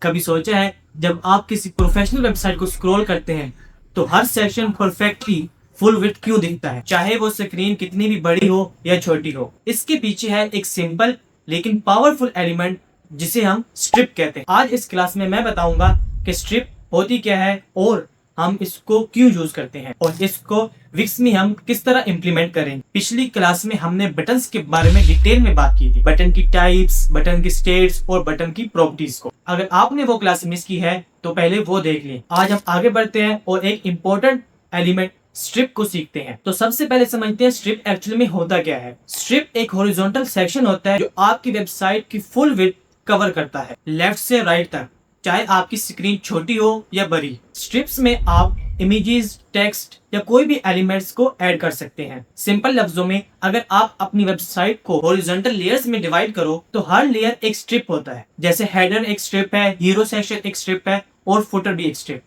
कभी सोचा है जब आप किसी प्रोफेशनल वेबसाइट को स्क्रॉल करते हैं तो हर सेक्शन परफेक्टली फुल विड्थ क्यों दिखता है, चाहे वो स्क्रीन कितनी भी बड़ी हो या छोटी हो। इसके पीछे है एक सिंपल लेकिन पावरफुल एलिमेंट जिसे हम स्ट्रिप कहते हैं। आज इस क्लास में मैं बताऊंगा कि स्ट्रिप होती क्या है और हम इसको क्यों यूज करते हैं और इसको विक्स में हम किस तरह इम्प्लीमेंट करेंगे। पिछली क्लास में हमने बटन्स के बारे में डिटेल में बात की थी, बटन की टाइप्स, बटन की स्टेट्स और बटन की प्रॉपर्टीज को। अगर आपने वो क्लास मिस की है तो पहले वो देख लें। आज हम आगे बढ़ते हैं और एक इम्पोर्टेंट एलिमेंट स्ट्रिप को सीखते हैं। तो सबसे पहले समझते हैं स्ट्रिप एक्चुअली में होता क्या है। स्ट्रिप एक हॉरिजॉन्टल सेक्शन होता है जो आपकी वेबसाइट की फुल विड्थ कवर करता है, लेफ्ट से राइट तक, चाहे आपकी स्क्रीन छोटी हो या बड़ी। स्ट्रिप्स में आप इमेजेस, टेक्स्ट या कोई भी एलिमेंट्स को ऐड कर सकते हैं। सिंपल लफ्जों में अगर आप अपनी वेबसाइट को हॉरिजॉन्टल लेयर्स में डिवाइड करो तो हर लेयर एक स्ट्रिप होता है। जैसे हेडर एक स्ट्रिप है, हीरो सेक्शन एक स्ट्रिप है और फुटर भी एक स्ट्रिप।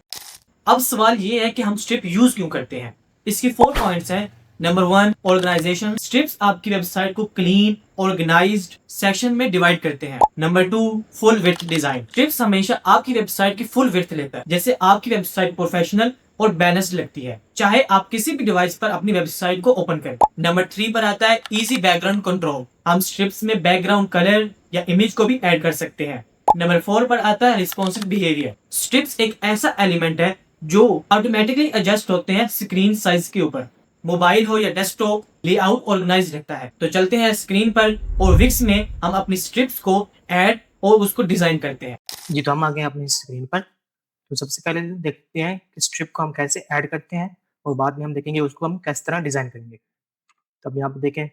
अब सवाल ये है कि हम स्ट्रिप यूज क्यों करते हैं। इसकी 4 पॉइंट्स हैं। Number 1, organisation. स्ट्रिप्स आपकी वेबसाइट को क्लीन, ऑर्गेनाइज्ड सेक्शन में डिवाइड करते हैं। Number 2, full width design. Strips हमेशा आपकी वेबसाइट की फुल विड्थ लेता है, जैसे आपकी वेबसाइट प्रोफेशनल और बैलेंस्ड लगती है, चाहे आप किसी भी डिवाइस पर अपनी वेबसाइट को ओपन करें। नंबर 3 पर आता है इजी बैकग्राउंड कंट्रोल। हम स्ट्रिप्स में बैकग्राउंड कलर या इमेज को भी ऐड कर सकते हैं। नंबर 4 पर आता है रिस्पॉन्सिव बिहेवियर। स्ट्रिप्स एक ऐसा एलिमेंट है जो ऑटोमेटिकली एडजस्ट होते हैं स्क्रीन साइज के ऊपर। मोबाइल हो या डेस्कटॉप, लेआउट ऑर्गेनाइज रहता है। तो चलते हैं स्क्रीन पर और विक्स में हम अपनी स्ट्रिप्स को ऐड और उसको डिजाइन करते हैं। जी, तो हम आ गए अपनी स्क्रीन पर। तो सबसे पहले देखते हैं कि स्ट्रिप को हम कैसे ऐड करते हैं और बाद में हम देखेंगे उसको हम किस तरह डिज़ाइन करेंगे। तो अब यहाँ पे देखें,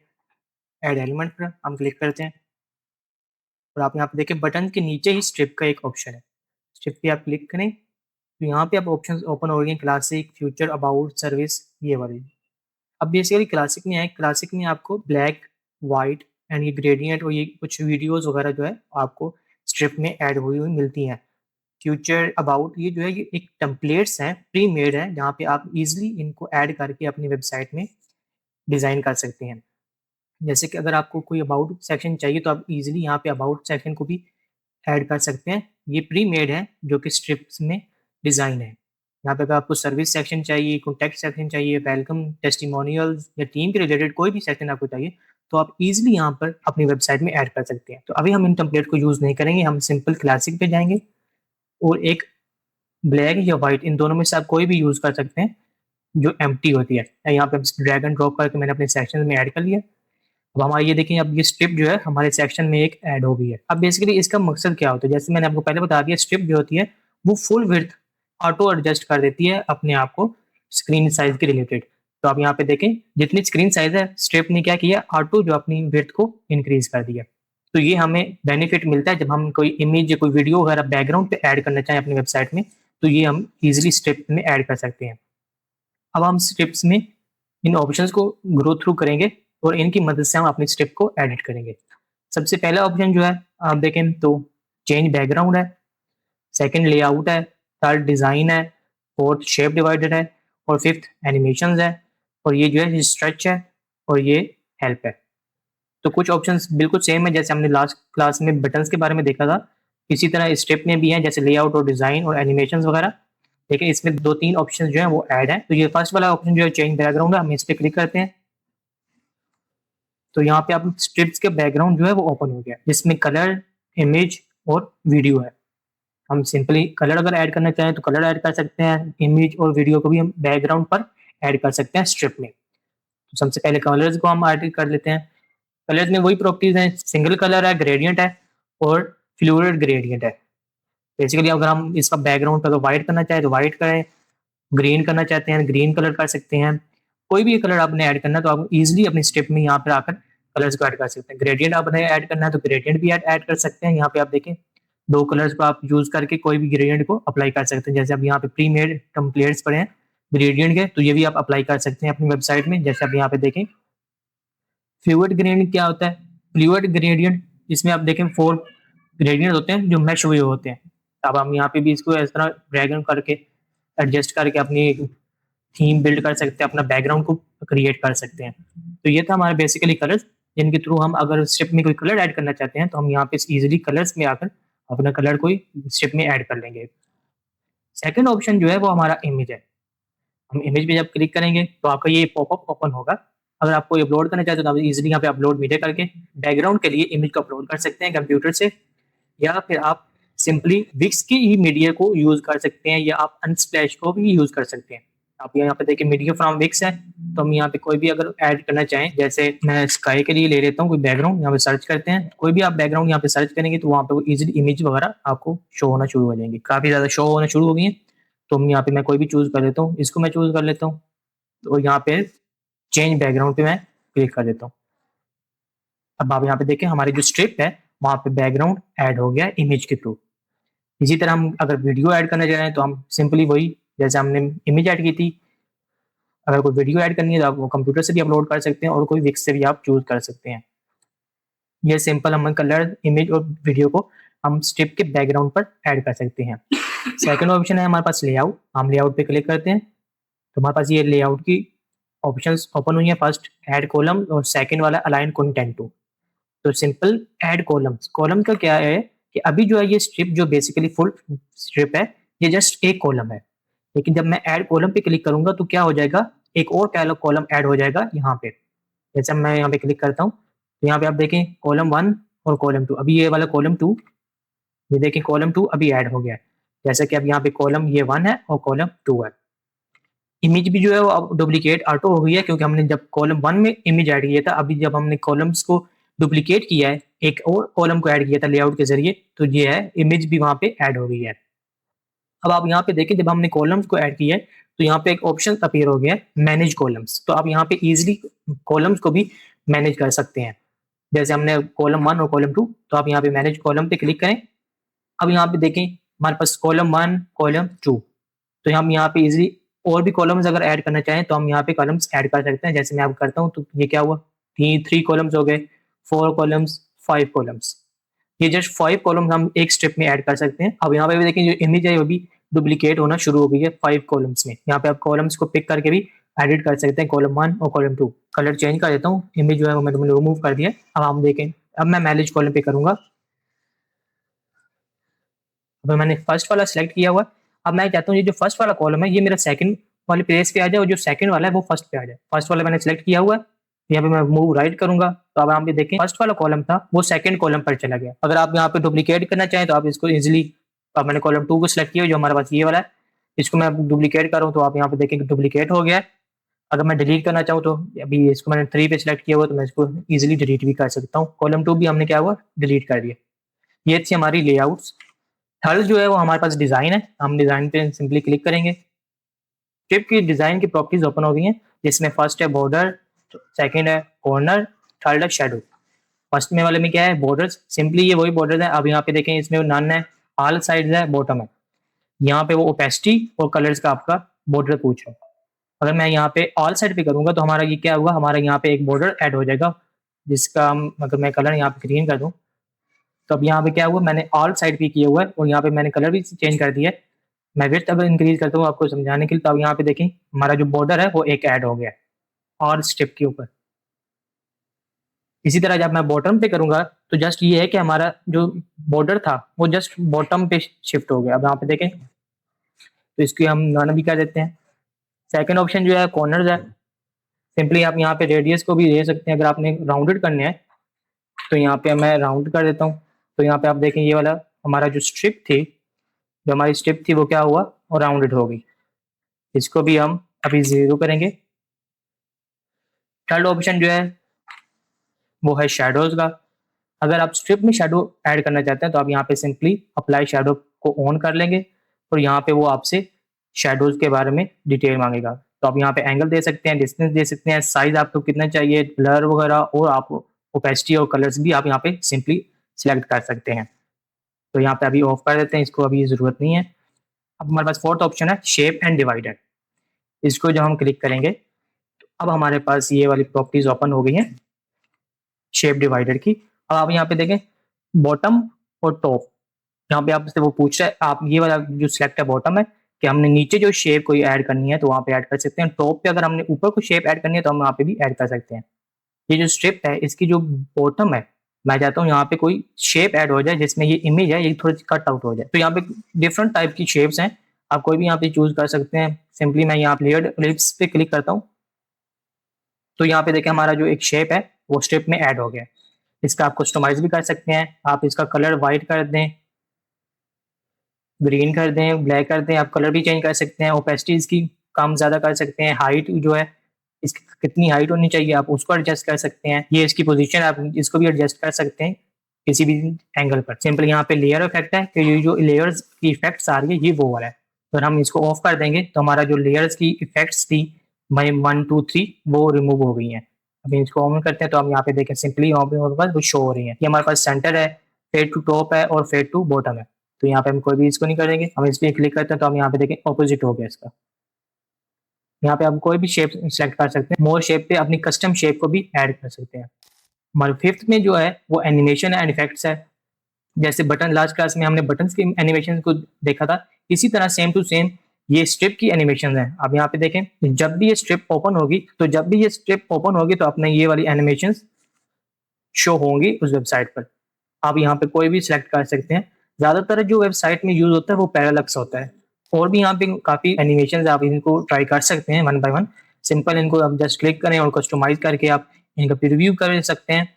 ऐड एलिमेंट पर हम क्लिक करते हैं और आप यहाँ पे देखें बटन के नीचे ही स्ट्रिप का एक ऑप्शन है। स्ट्रिप पे आप क्लिक करें तो यहाँ पे आप ऑप्शंस ओपन हो गए, क्लासिक, फ्यूचर, अबाउट, सर्विस, ये वाली। अब बेसिकली क्लासिक में है, क्लासिक में आपको ब्लैक, व्हाइट एंड ये ग्रेडियंट और ये कुछ वीडियोज़ वगैरह जो है आपको स्ट्रिप में ऐड हुई हुई मिलती हैं। फ्यूचर, अबाउट, ये जो है ये एक टेम्पलेट्स हैं, प्री मेड हैं, जहाँ पे आप ईज़िली इनको ऐड करके अपनी वेबसाइट में डिज़ाइन कर सकते हैं। जैसे कि अगर आपको कोई अबाउट सेक्शन चाहिए तो आप ईज़िली यहाँ पे अबाउट सेक्शन को भी ऐड कर सकते हैं। ये प्री मेड है जो कि स्ट्रिप्स में डिज़ाइन है। यहाँ पे अगर आपको सर्विस सेक्शन चाहिए, कॉन्टैक्ट सेक्शन चाहिए, वेलकम, टेस्टिमोनियल्स या टीम के रिलेटेड कोई भी सेक्शन आपको चाहिए, तो आप ईज़िली यहाँ पर अपनी वेबसाइट में ऐड कर सकते हैं। तो अभी हम इन टेम्पलेट को यूज़ नहीं करेंगे, हम सिंपल क्लासिक पे जाएँगे और एक ब्लैक या व्हाइट, इन दोनों में से आप कोई भी यूज़ कर सकते हैं जो एम्प्टी होती है। यहाँ पे ड्रैग एंड ड्रॉप करके मैंने अपने सेक्शन में ऐड कर लिया। अब हमारा ये देखिए, अब ये स्ट्रिप जो है हमारे सेक्शन में एक ऐड हो गई है। अब बेसिकली इसका मकसद क्या होता है, जैसे मैंने आपको पहले बता दिया, स्ट्रिप जो होती है वो फुल विड्थ ऑटो एडजस्ट कर देती है अपने आप को स्क्रीन साइज के रिलेटेड। तो आप यहाँ पे देखें, जितनी स्क्रीन साइज है स्ट्रिप ने क्या किया, ऑटो जो अपनी विड्थ को इंक्रीज कर दिया। तो ये हमें बेनिफिट मिलता है जब हम कोई इमेज या कोई वीडियो वगैरह बैकग्राउंड पे ऐड करना चाहें अपनी वेबसाइट में, तो ये हम इजीली स्ट्रिप में ऐड कर सकते हैं। अब हम स्ट्रिप्स में इन ऑप्शंस को ग्रो थ्रू करेंगे और इनकी मदद से हम अपनी स्ट्रिप को एडिट करेंगे। सबसे पहला ऑप्शन जो है आप देखें तो चेंज बैकग्राउंड है, सेकंड लेआउट है, थर्ड डिज़ाइन है, फोर्थ शेप डिवाइडर है और फिफ्थ एनिमेशंस है और ये जो है स्ट्रेच है और ये हेल्प है। तो कुछ ऑप्शंस बिल्कुल सेम है जैसे हमने लास्ट क्लास में बटन्स के बारे में देखा था, इसी तरह स्ट्रिप में भी है, जैसे लेआउट और डिज़ाइन और एनिमेशंस वगैरह। लेकिन इसमें 2-3 ऑप्शन जो है वो ऐड है। तो ये फर्स्ट वाला ऑप्शन जो है चेंज बैकग्राउंड है, हम इस पे क्लिक करते हैं तो यहाँ पे आप स्ट्रिप्स के बैकग्राउंड जो है वो ओपन हो गया, जिसमें कलर, इमेज और वीडियो है। हम सिंपली कलर अगर ऐड करना चाहें तो कलर ऐड कर सकते हैं, इमेज और वीडियो को भी हम बैकग्राउंड पर ऐड कर सकते हैं स्ट्रिप में। तो सबसे पहले कलर्स को हम ऐड कर लेते हैं। कलर्स में वही प्रॉपर्टीज हैं, सिंगल कलर है, ग्रेडियंट है और फ्लूइड ग्रेडियंट है। बेसिकली अगर हम इसका बैकग्राउंड अगर व्हाइट करना चाहें तो व्हाइट करें, ग्रीन करना चाहते हैं ग्रीन कलर कर सकते हैं। कोई भी कलर आपने ऐड करना है तो आप इजीली अपनी स्टेप में यहाँ पर आकर कलर्स को ऐड कर सकते हैं। ग्रेडियंट आपने ऐड करना है तो ग्रेडियंट भी ऐड कर सकते हैं। यहाँ पे आप देखें 2 कलर्स को आप यूज करके कोई भी ग्रेडियंट को अप्लाई कर सकते हैं। जैसे अब यहाँ पे प्री मेड टेम्पलेट्स पड़े हैं ग्रेडियंट के, तो ये भी आप अप्लाई कर सकते हैं अपनी वेबसाइट में। जैसे आप यहाँ पे देखें फ्लूइड ग्रेडियंट क्या होता है, फ्लूइड ग्रेडियंट इसमें आप देखें 4 ग्रेडियंट होते हैं जो मैश हुए होते हैं। अब हम यहाँ पे भी इसको इस तरह ड्रैग करके एडजस्ट करके अपनी थीम बिल्ड कर सकते हैं, अपना बैकग्राउंड को क्रिएट कर सकते हैं। तो ये था हमारा बेसिकली कलर्स, जिनके थ्रू हम अगर स्ट्रिप में कोई कलर ऐड करना चाहते हैं तो हम यहाँ पे इजीली कलर्स में आकर अपना कलर कोई स्ट्रिप में ऐड कर लेंगे। सेकंड ऑप्शन जो है वो हमारा इमेज है। हम इमेज पे जब क्लिक करेंगे तो आपका ये पॉपअप ओपन होगा। अगर आपको अपलोड करना चाहते हो तो आप इजीली यहाँ पे अपलोड मीडिया करके बैकग्राउंड के लिए इमेज को अपलोड कर सकते हैं कंप्यूटर से, या फिर आप सिंपली विक्स की ही मीडिया को यूज कर सकते हैं, या आप अनस्प्लैश को भी यूज कर सकते हैं। आप यहाँ पे देखिए मीडिया फ्रॉम विक्स है, तो हम यहाँ पे कोई भी अगर ऐड करना चाहें, जैसे मैं स्काई के लिए ले लेता हूँ कोई बैकग्राउंड, यहाँ पे सर्च करते हैं, कोई भी आप बैकग्राउंड यहाँ पे सर्च करेंगे तो वहाँ पे वो इजीली इमेज वगैरह आपको शो होना शुरू हो जाएंगी, काफी ज्यादा शो होना शुरू हो गई है। तो हम यहाँ पे मैं कोई भी चूज कर लेता हूँ, इसको मैं चूज कर लेता हूँ, तो यहाँ पे चेंज बैकग्राउंड पे मैं क्लिक कर देता हूँ। अब आप यहाँ पे देखें हमारी जो स्ट्रिप है वहाँ पे बैकग्राउंड ऐड हो गया इमेज के थ्रू। इसी तरह हम अगर वीडियो ऐड करना चाहें तो हम सिंपली वही, जैसे हमने इमेज ऐड की थी, अगर कोई वीडियो ऐड करनी है तो आप वो कंप्यूटर से भी अपलोड कर सकते हैं और कोई विक्स से भी आप चूज कर सकते हैं। ये सिंपल हम कलर इमेज और वीडियो को हम स्ट्रिप के बैकग्राउंड पर ऐड कर सकते हैं। सेकंड ऑप्शन है हमारे पास लेआउट। हम लेआउट पे क्लिक करते हैं तो हमारे पास ये लेआउट की ऑप्शंस ओपन हुई है। फर्स्ट ऐड कॉलम और सेकंड वाला अलाइन कंटेंट टू। तो सिंपल ऐड कॉलम्स, कॉलम का क्या है कि अभी जो है ये स्ट्रिप जो बेसिकली फुल स्ट्रिप है ये जस्ट एक कॉलम है, लेकिन जब मैं ऐड कॉलम पे क्लिक करूंगा तो क्या हो जाएगा, एक और कॉलम ऐड हो जाएगा यहाँ पे। जैसे मैं यहाँ पे क्लिक करता हूँ तो यहाँ पे आप देखें कॉलम 1 और कॉलम 2, अभी ये वाला कॉलम 2, ये देखें कॉलम 2 अभी ऐड हो गया है। जैसा कि अब यहाँ पे कॉलम ये 1 है और कॉलम 2 है। इमेज भी जो है वो अब डुप्लीकेट ऑटो हो गई है, क्योंकि हमने जब कॉलम 1 में इमेज ऐड किया था, अभी जब हमने कॉलम्स को डुप्लीकेट किया है, एक और कॉलम को ऐड किया था लेआउट के जरिए, तो ये है इमेज भी वहाँ पे ऐड हो गई है। अब आप यहाँ पे देखें जब हमने कॉलम्स को ऐड किया है तो यहाँ पे एक ऑप्शन अपीयर हो गया है मैनेज कॉलम्स। तो आप यहाँ पे इजीली कॉलम्स को भी मैनेज कर सकते हैं। जैसे हमने कॉलम 1 और कॉलम 2, तो आप यहाँ पे मैनेज कॉलम पे क्लिक करें। अब यहाँ पे देखें हमारे पास कॉलम 1 कॉलम 2, तो हम यहाँ पे इजीली और भी कॉलम्स अगर ऐड करना चाहें तो हम यहाँ पे कॉलम्स ऐड कर सकते हैं। जैसे मैं अब करता हूँ तो ये क्या हुआ, 3 कॉलम्स हो गए, 4 कॉलम्स, 5 कॉलम्स। ये जस्ट 5 कॉलम्स हम एक स्ट्रिप में ऐड कर सकते हैं। अब यहाँ पे भी देखें जो इमेज है वो भी डुप्लीकेट होना शुरू हो गई है 5 कॉलम्स में। यहाँ पे आप कॉलम्स को पिक करके भी एडिट कर सकते हैं, कॉलम 1 और कॉलम 2। कलर चेंज कर देता हूँ, इमेज जो है वो मैंने रिमूव कर दिया। अब हम देखें, अब मैं मैनेज कॉलम पे करूंगा, अब मैंने फर्स्ट वाला सिलेक्ट किया हुआ। अब मैं चाहता हूँ ये जो फर्स्ट वाला कॉलम है ये मेरा सेकंड वाले पेज पे आ जाए और जो सेकंड वाला है वो फर्स्ट पे आ जाए। फर्स्ट वाला मैंने सिलेक्ट किया हुआ है, यहाँ पे मैं मूव राइट करूंगा तो अब आप भी देखें फर्स्ट वाला कॉलम था वो सेकंड कॉलम पर चला गया। अगर आप यहाँ पे डुप्लीकेट करना चाहें तो आप इसको इजिली, अब मैंने कॉलम 2 को सिलेक्ट किया जो हमारे पास ये वाला है, इसको मैं डुप्लीकेट करूँ तो आप यहाँ पे देखें डुप्लीकेट हो गया है। अगर मैं डिलीट करना चाहूँ तो अभी इसको मैंने 3 पे सिलेक्ट किया हुआ तो मैं इसको इजिली डिलीट भी कर सकता हूँ। कॉलम 2 भी हमने क्या हुआ डिलीट कर दिया। ये थी हमारी लेआउट्स। थर्ड जो है वो हमारे पास डिजाइन है। हम डिजाइन पे सिंपली क्लिक करेंगे, स्ट्रिप की डिजाइन की प्रॉपर्टीज ओपन हो गई हैं, जिसमें फर्स्ट है बॉर्डर, सेकंड है कॉर्नर, थर्ड है शेडो। फर्स्ट में वाले में क्या है बॉर्डर्स, सिंपली ये वही बॉर्डर है। अब यहाँ पे देखें इसमें नन है, ऑल साइड्स है, बॉटम है। यहाँ पे वो ओपेसिटी और कलर्स का आपका बॉर्डर पूछ रहा है। अगर मैं यहाँ पे ऑल साइड पे करूंगा तो हमारा ये क्या होगा, हमारा यहाँ पे एक बॉर्डर ऐड हो जाएगा जिसका हम, अगर मैं कलर यहाँ पे ग्रीन कर दूं तो अब यहाँ पे क्या हुआ, मैंने ऑल साइड पे किया हुआ है और यहाँ पे मैंने कलर भी चेंज कर दिया है। मैं विड्थ अगर इंक्रीज करता हूँ आपको समझाने के लिए, तो अब यहाँ पे देखें हमारा जो बॉर्डर है वो एक ऐड हो गया है और स्ट्रिप के ऊपर। इसी तरह जब मैं बॉटम पे करूंगा तो जस्ट ये है कि हमारा जो बॉर्डर था वो जस्ट बॉटम पे शिफ्ट हो गया। अब यहाँ पे देखें तो इसकी हम नाना भी कर देते हैं। सेकंड ऑप्शन जो है कॉर्नर्स है। सिंपली आप यहाँ पे रेडियस को भी दे सकते हैं, अगर आपने राउंडेड करने हैं तो यहाँ पे मैं राउंड कर देता हूँ। तो यहाँ पे आप देखें ये वाला हमारा जो स्ट्रिप थी, जो हमारी स्ट्रिप थी वो क्या हुआ और राउंडेड हो गई। इसको भी हम अभी 0 करेंगे। थर्ड ऑप्शन जो है वो है शेडोज का। अगर आप स्ट्रिप में शेडो ऐड करना चाहते हैं तो आप यहाँ पे सिंपली अप्लाई शेडो को ऑन कर लेंगे और यहाँ पे वो आपसे शेडोज के बारे में डिटेल मांगेगा। तो आप यहाँ पे एंगल दे सकते हैं, डिस्टेंस दे सकते हैं, साइज आपको कितना चाहिए, ब्लर वगैरह, और आप ओपेसिटी और कलर्स भी आप यहाँ पे सिंपली सिलेक्ट कर सकते हैं। तो यहाँ पे अभी ऑफ कर देते हैं, इसको अभी जरूरत नहीं है। अब हमारे पास फोर्थ ऑप्शन है शेप एंड डिवाइडर। इसको जब हम क्लिक करेंगे तो अब हमारे पास ये वाली प्रॉपर्टीज ओपन हो गई है शेप डिवाइडर की। अब आप यहाँ पे देखें बॉटम और टॉप, यहाँ पे आपसे वो पूछ रहा है, आप ये वाला जो सिलेक्ट है बॉटम है कि हमने नीचे जो शेप कोई ऐड करनी है तो वहाँ पे ऐड कर सकते हैं। टॉप पे अगर हमने ऊपर कोई शेप ऐड करनी है तो हम वहाँ पे भी ऐड कर सकते हैं। ये जो स्ट्रिप है इसकी जो बॉटम है मैं चाहता हूँ यहाँ पे कोई शेप ऐड हो जाए जिसमें ये इमेज है ये थोड़ी सी कट आउट हो जाए। तो यहाँ पे डिफरेंट टाइप की शेप्स हैं, आप कोई भी यहाँ पे चूज कर सकते हैं। सिंपली मैं यहाँ पे लेयर्ड एलिप्स पे क्लिक करता हूँ, तो यहाँ पे देखें हमारा जो एक शेप है वो स्ट्रिप में ऐड हो गया। इसका आप कस्टमाइज भी कर सकते हैं, आप इसका कलर व्हाइट कर दें, ग्रीन कर दें, ब्लैक कर दें, आप कलर भी चेंज कर सकते हैं, ओपेसिटी इसकी कम ज़्यादा कर सकते हैं, हाइट जो है इसकी कितनी हाइट होनी चाहिए आप उसको एडजस्ट कर सकते हैं, ये इसकी पोजीशन आप इसको भी एडजस्ट कर सकते हैं किसी भी एंगल पर। सिंपल यहाँ पे लेयर इफेक्ट है कि ये जो लेयर्स की इफेक्ट्स आ रही है ये वो वाला है, तो हम इसको ऑफ कर देंगे तो हमारा जो लेयर्स की इफेक्ट्स थी 1 2 3 वो रिमूव हो गई हैं। अभी इसको ऑन करते हैं तो हम यहाँ पे देखें सिंपली यहाँ पे हमारे पास वो शो हो रही है। ये हमारे पास सेंटर है, फेड टू टॉप है और फेड टू बॉटम है। तो यहाँ पे हम कोई भी इसको नहीं करेंगे, हम इस पर क्लिक करते हैं तो हम यहाँ पे देखें ऑपोजिट हो गया इसका। यहाँ पे आप कोई भी शेप सेलेक्ट कर सकते हैं, मोर शेप पे अपनी कस्टम शेप को भी ऐड कर सकते हैं। हमारे फिफ्थ में जो है वो एनिमेशन एंड इफेक्ट्स है। जैसे बटन लास्ट क्लास में हमने बटन की एनिमेशन को देखा था, इसी तरह सेम टू सेम ये स्ट्रिप की एनिमेशन है। अब यहाँ पे देखें जब भी ये स्ट्रिप ओपन होगी तो अपने ये वाली एनिमेशन शो होंगी उस वेबसाइट पर। आप यहाँ पे कोई भी सिलेक्ट कर सकते हैं। ज्यादातर जो वेबसाइट में यूज होता है वो पैरालक्स होता है, और भी यहाँ पे काफी एनिमेशन आप इनको ट्राई कर सकते हैं 1 बाय 1। सिंपल इनको आप जस्ट क्लिक करें और कस्टमाइज करके आप इनका प्रीव्यू कर सकते हैं।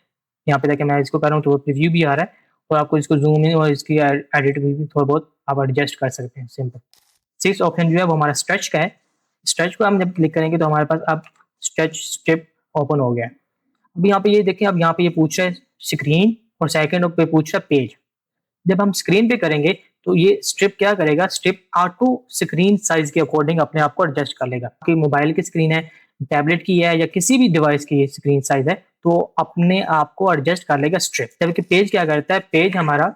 यहाँ पे देखिए मैं इसको कर रहा हूँ तो प्रीव्यू भी आ रहा है, और आपको इसको जूम इन और इसकी एडिट भी थोड़ा बहुत आप एडजस्ट कर सकते हैं। सिंपल 6 ऑप्शन जो है वो हमारा स्ट्रेच का है। स्ट्रेच को हम जब क्लिक करेंगे तो हमारे पास अब स्ट्रेच स्ट्रिप ओपन हो गया। अब यहाँ पे ये देखिए, अब यहाँ पे ये पूछ रहा है स्क्रीन और सेकंड पे पूछ रहा है पेज। जब हम स्क्रीन पे करेंगे तो ये स्ट्रिप क्या करेगा, स्ट्रिप ऑटो स्क्रीन साइज के अकॉर्डिंग अपने आप को एडजस्ट कर लेगा कि मोबाइल की स्क्रीन है, टैबलेट की है या किसी भी डिवाइस की स्क्रीन साइज है तो अपने आप को एडजस्ट कर लेगा स्ट्रिप। जबकि पेज क्या करता है, पेज हमारा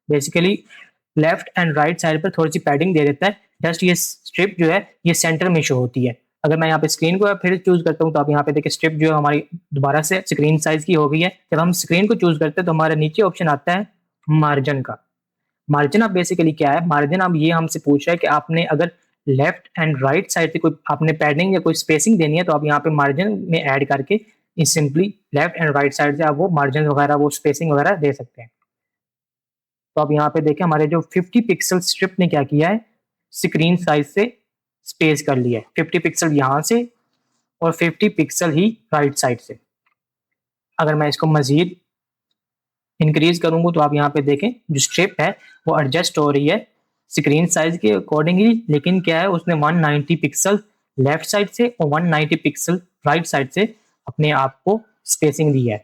basically left and right side पर थोड़ी सी पैडिंग दे देता है। जस्ट ये स्ट्रिप जो है ये सेंटर में शो होती है। अगर मैं यहाँ पे स्क्रीन को फिर चूज करता हूँ तो आप यहाँ पे देखिए स्ट्रिप जो है हमारी दोबारा से स्क्रीन साइज की हो गई है। जब हम स्क्रीन को चूज करते हैं तो हमारे नीचे ऑप्शन आता है मार्जिन का। मार्जिन अब बेसिकली क्या है, मार्जिन अब ये हमसे पूछ रहा है कि आपने अगर लेफ्ट एंड राइट साइड से कोई आपने पैडिंग या कोई स्पेसिंग देनी है तो आप यहाँ पे मार्जिन में ऐड करके इस simply left and right side से आप वो मार्जिन वगैरह वो स्पेसिंग वगैरह दे सकते हैं। तो अब यहाँ पे देखें हमारे जो 50 पिक्सल स्ट्रिप ने क्या किया है, स्क्रीन साइज से स्पेस कर लिया है 50 पिक्सल यहाँ से और 50 पिक्सल ही राइट साइड से। अगर मैं इसको मजीद इंक्रीज करूंगा तो आप यहाँ पे देखें जो स्ट्रिप है वो एडजस्ट हो रही है स्क्रीन साइज के अकॉर्डिंगली, लेकिन क्या है उसने 190 पिक्सल लेफ्ट साइड से और 190 पिक्सल राइट साइड से अपने आप को स्पेसिंग दी है।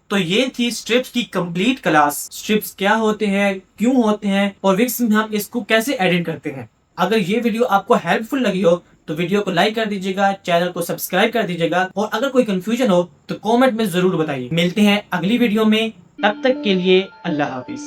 तो ये थी स्ट्रिप्स की कंप्लीट क्लास। स्ट्रिप्स क्या होते हैं, क्यों होते हैं और विक्स में हम इसको कैसे एडिट करते हैं। अगर ये वीडियो आपको हेल्पफुल लगी हो तो वीडियो को लाइक कर दीजिएगा, चैनल को सब्सक्राइब कर दीजिएगा, और अगर कोई कंफ्यूजन हो तो कमेंट में जरूर बताइए। मिलते हैं अगली वीडियो में, तब तक के लिए अल्लाह हाफिज।